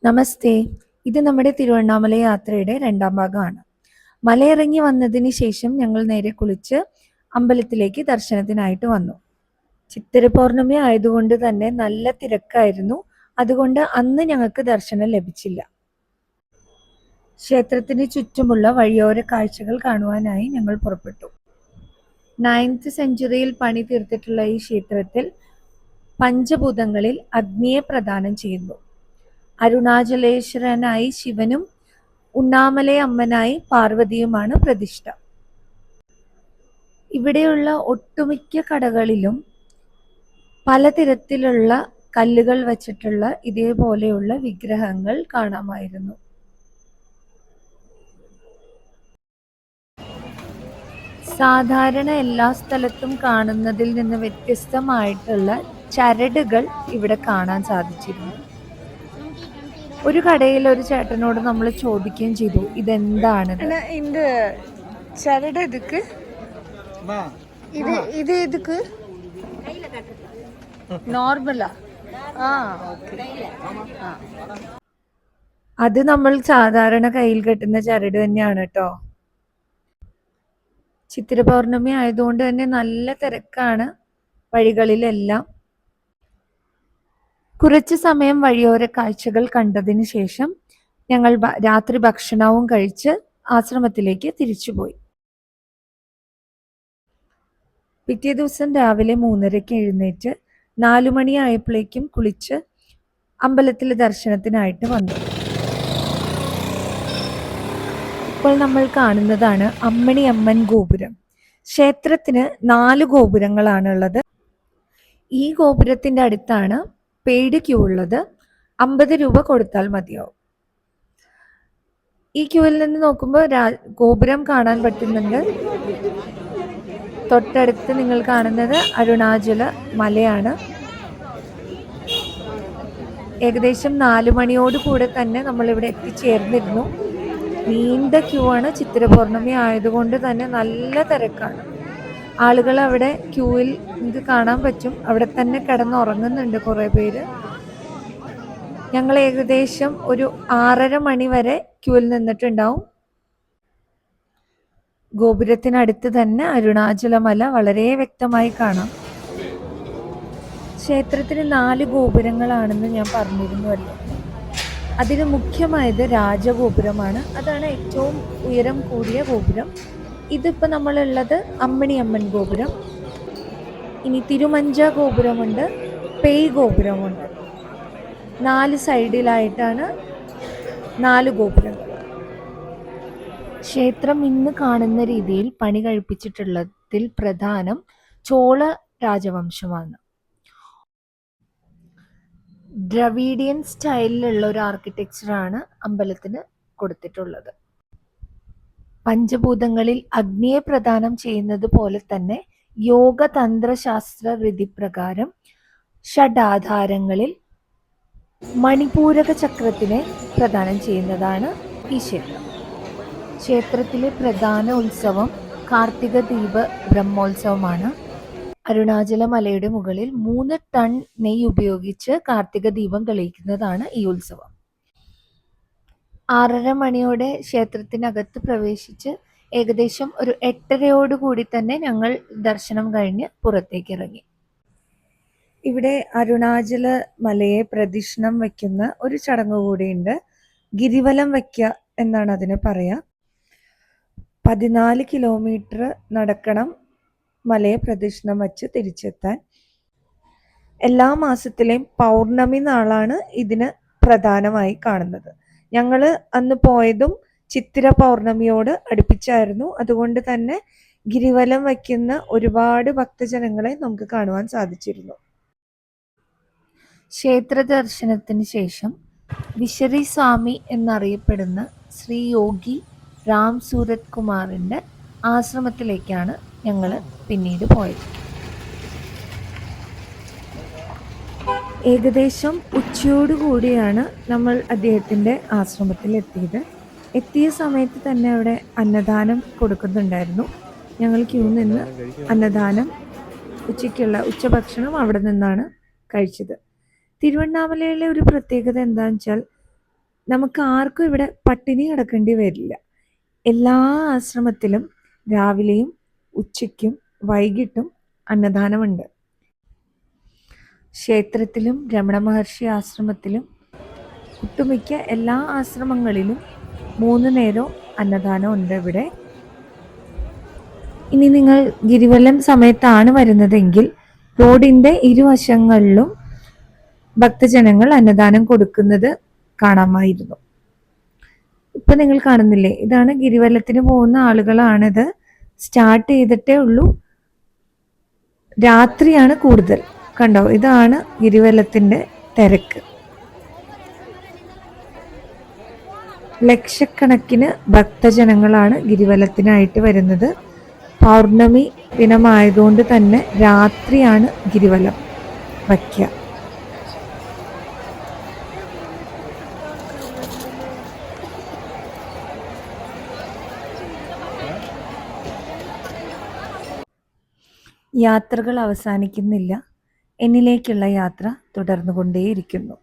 നമസ്തേ. ഇത് നമ്മുടെ തിരുവണ്ണാമല യാത്രയുടെ രണ്ടാം ഭാഗമാണ്. മലയിറങ്ങി വന്നതിന് ശേഷം ഞങ്ങൾ നേരെ കുളിച്ച് അമ്പലത്തിലേക്ക് ദർശനത്തിനായിട്ട് വന്നു. ചിത്തിര പൗർണമി ആയതുകൊണ്ട് തന്നെ നല്ല തിരക്കായിരുന്നു. അതുകൊണ്ട് അന്ന് ഞങ്ങൾക്ക് ദർശനം ലഭിച്ചില്ല. ക്ഷേത്രത്തിന് ചുറ്റുമുള്ള വഴിയോര കാഴ്ചകൾ കാണുവാനായി ഞങ്ങൾ പുറപ്പെട്ടു. 9th സെഞ്ചുറിയിൽ പണി തീർത്തിട്ടുള്ള ഈ ക്ഷേത്രത്തിൽ പഞ്ചഭൂതങ്ങളിൽ അഗ്നിയെ പ്രദാനം ചെയ്യുന്നു. അരുണാചലേശ്വരനായി ശിവനും ഉണ്ണാമലൈ അമ്മനായി പാർവതിയുമാണ് പ്രതിഷ്ഠ. ഇവിടെയുള്ള ഒട്ടുമിക്ക കടകളിലും പലതരത്തിലുള്ള കല്ലുകൾ വച്ചിട്ടുള്ള ഇതേപോലെയുള്ള വിഗ്രഹങ്ങൾ കാണാമായിരുന്നു. സാധാരണ എല്ലാ സ്ഥലത്തും കാണുന്നതിൽ നിന്ന് വ്യത്യസ്തമായിട്ടുള്ള ചരടുകൾ ഇവിടെ കാണാൻ സാധിച്ചിരുന്നു. ഒരു കടയിൽ ഒരു ചേട്ടനോട് നമ്മൾ ചോദിക്കുകയും ചെയ്തു, ഇതെന്താണ് இந்த ചരട് എതുക്ക് ഇത് എതുക്ക് നോർമലാ? അത് നമ്മൾ സാധാരണ കയ്യിൽ കെട്ടുന്ന ചരട് തന്നെയാണ് കേട്ടോ. ചിത്തിര പൗർണമി ആയതുകൊണ്ട് തന്നെ നല്ല തിരക്കാണ് വഴികളിലെല്ലാം. കുറച്ചു സമയം വഴിയോര കാഴ്ചകൾ കണ്ടതിന് ശേഷം ഞങ്ങൾ രാത്രി ഭക്ഷണവും കഴിച്ച് ആശ്രമത്തിലേക്ക് തിരിച്ചുപോയി. പിറ്റേ ദിവസം രാവിലെ 3:30 എഴുന്നേറ്റ് 4 മണിയായപ്പോഴേക്കും കുളിച്ച് അമ്പലത്തിലെ ദർശനത്തിനായിട്ട് വന്നു. ഇപ്പോൾ നമ്മൾ കാണുന്നതാണ് അമ്മണി അമ്മൻ ഗോപുരം. ക്ഷേത്രത്തിന് 4 ഗോപുരങ്ങളാണുള്ളത്. ഈ ഗോപുരത്തിന്റെ അടുത്താണ് പെയ്ഡ് ക്യൂ ഉള്ളത്. 50 രൂപ കൊടുത്താൽ മതിയാവും. ഈ ക്യൂവിൽ നിന്ന് നോക്കുമ്പോൾ ഗോപുരം കാണാൻ പറ്റുന്നുണ്ട്. തൊട്ടടുത്ത് നിങ്ങൾ കാണുന്നത് അരുണാചല മലയാണ്. ഏകദേശം 4 മണിയോട് കൂടെ തന്നെ നമ്മളിവിടെ എത്തിച്ചേർന്നിരുന്നു. നീണ്ട ക്യൂ ആണ്. ചിത്തിര പൗർണമി ആയതുകൊണ്ട് തന്നെ നല്ല തിരക്കാണ്. ആളുകൾ അവിടെ ക്യൂവിൽ നിങ്ങൾക്ക് കാണാൻ പറ്റും, അവിടെ തന്നെ കിടന്നുറങ്ങുന്നുണ്ട് കുറേ പേര്. ഞങ്ങൾ ഏകദേശം ഒരു 6:30 മണി വരെ ക്യൂവിൽ നിന്നിട്ടുണ്ടാവും. ഗോപുരത്തിനടുത്ത് തന്നെ അരുണാചലമല വളരെ വ്യക്തമായി കാണാം. ക്ഷേത്രത്തിന് 4 ഗോപുരങ്ങളാണെന്ന് ഞാൻ പറഞ്ഞിരുന്നുവല്ലോ. അതിന് മുഖ്യമായത് രാജഗോപുരമാണ്. അതാണ് ഏറ്റവും ഉയരം കൂടിയ ഗോപുരം. ഇതിപ്പോൾ നമ്മളുള്ളത് അമ്മണി അമ്മൻ ഗോപുരം. ഇനി തിരുമഞ്ച ഗോപുരമുണ്ട്, പേയ് ഗോപുരമുണ്ട്. 4 സൈഡിലായിട്ടാണ് 4 ഗോപുരങ്ങൾ. ക്ഷേത്രം ഇന്ന് കാണുന്ന രീതിയിൽ പണി കഴിപ്പിച്ചിട്ടുള്ളതിൽ പ്രധാനം ചോള രാജവംശമാണ്. ദ്രവീഡിയൻ സ്റ്റൈലിലുള്ള ഒരു ആർക്കിടെക്ചറാണ് അമ്പലത്തിന് കൊടുത്തിട്ടുള്ളത്. പഞ്ചഭൂതങ്ങളിൽ അഗ്നിയെ പ്രദാനം ചെയ്യുന്നത് പോലെ തന്നെ യോഗതന്ത്രശാസ്ത്ര വിധിപ്രകാരം ഷഡാധാരങ്ങളിൽ മണിപൂരക ചക്രത്തിനെ പ്രദാനം ചെയ്യുന്നതാണ് ഈ ക്ഷേത്രം. ക്ഷേത്രത്തിലെ പ്രധാന ഉത്സവം കാർത്തിക ദീപ ബ്രഹ്മോത്സവമാണ്. അരുണാചല മലയുടെ മുകളിൽ 3 ടൺ നെയ്യ് ഉപയോഗിച്ച് കാർത്തിക ദീപം തെളിയിക്കുന്നതാണ് ഈ ഉത്സവം. 6:30 മണിയോടെ ക്ഷേത്രത്തിനകത്ത് പ്രവേശിച്ച് ഏകദേശം ഒരു 8:30 കൂടി തന്നെ ഞങ്ങൾ ദർശനം കഴിഞ്ഞ് പുറത്തേക്ക് ഇറങ്ങി. ഇവിടെ അരുണാചല മലയെ പ്രദക്ഷിണം വയ്ക്കുന്ന ഒരു ചടങ്ങ് കൂടിയുണ്ട്. ഗിരിവലം വയ്ക്കുക എന്നാണ് അതിന് പറയുക. 14 കിലോമീറ്റർ നടക്കണം മലയെ പ്രദക്ഷിണം വച്ച് തിരിച്ചെത്താൻ. എല്ലാ മാസത്തിലെയും പൗർണമി നാളാണ് ഇതിന് പ്രധാനമായി കാണുന്നത്. ഞങ്ങൾ അന്ന് പോയതും ചിത്തിര പൗർണമിയോട് അടുപ്പിച്ചായിരുന്നു. അതുകൊണ്ട് തന്നെ ഗിരിവലം വയ്ക്കുന്ന ഒരുപാട് ഭക്തജനങ്ങളെ നമുക്ക് കാണുവാൻ സാധിച്ചിരുന്നു. ക്ഷേത്ര ദർശനത്തിന് ശേഷം വിശറി സ്വാമി എന്നറിയപ്പെടുന്ന ശ്രീ യോഗി രാം സൂരത് കുമാറിൻ്റെ ആശ്രമത്തിലേക്കാണ് ഞങ്ങൾ പിന്നീട് പോയത്. ഏകദേശം ഉച്ചയോടുകൂടിയാണ് നമ്മൾ അദ്ദേഹത്തിൻ്റെ ആശ്രമത്തിൽ എത്തിയത്. എത്തിയ സമയത്ത് തന്നെ അവിടെ അന്നദാനം കൊടുക്കുന്നുണ്ടായിരുന്നു. ഞങ്ങൾ ക്യൂ നിന്ന് അന്നദാനം ഉച്ചയ്ക്കുള്ള ഉച്ചഭക്ഷണം അവിടെ നിന്നാണ് കഴിച്ചത്. തിരുവണ്ണാമലയിലെ ഒരു പ്രത്യേകത എന്താണെന്ന് വെച്ചാൽ നമുക്ക് ആർക്കും ഇവിടെ പട്ടിണി കിടക്കേണ്ടി വരില്ല. എല്ലാ ആശ്രമത്തിലും രാവിലെയും ഉച്ചയ്ക്കും വൈകിട്ടും അന്നദാനമുണ്ട്. ക്ഷേത്രത്തിലും രമണ മഹർഷി ആശ്രമത്തിലും ഒട്ടുമിക്ക എല്ലാ ആശ്രമങ്ങളിലും 3 നേരവും അന്നദാനം ഉണ്ട് ഇവിടെ. ഇനി നിങ്ങൾ ഗിരിവലം സമയത്താണ് വരുന്നതെങ്കിൽ റോഡിൻ്റെ ഇരുവശങ്ങളിലും ഭക്തജനങ്ങൾ അന്നദാനം കൊടുക്കുന്നത് കാണാമായിരുന്നു. ഇപ്പൊ നിങ്ങൾ കാണുന്നില്ലേ, ഇതാണ് ഗിരിവലത്തിന് പോകുന്ന ആളുകളാണിത്. സ്റ്റാർട്ട് ചെയ്തിട്ടേ ഉള്ളൂ. രാത്രിയാണ് കൂടുതൽ. കണ്ടോ, ഇതാണ് ഗിരിവലത്തിന്റെ തിരക്ക്. ലക്ഷക്കണക്കിന് ഭക്തജനങ്ങളാണ് ഗിരിവലത്തിനായിട്ട് വരുന്നത്. പൗർണമി ദിനമായതുകൊണ്ട് തന്നെ രാത്രിയാണ് ഗിരിവലം വയ്ക്കുക. യാത്രകൾ അവസാനിക്കുന്നില്ല. എന്നിലേക്കുള്ള യാത്ര തുടർന്നുകൊണ്ടേയിരിക്കുന്നു.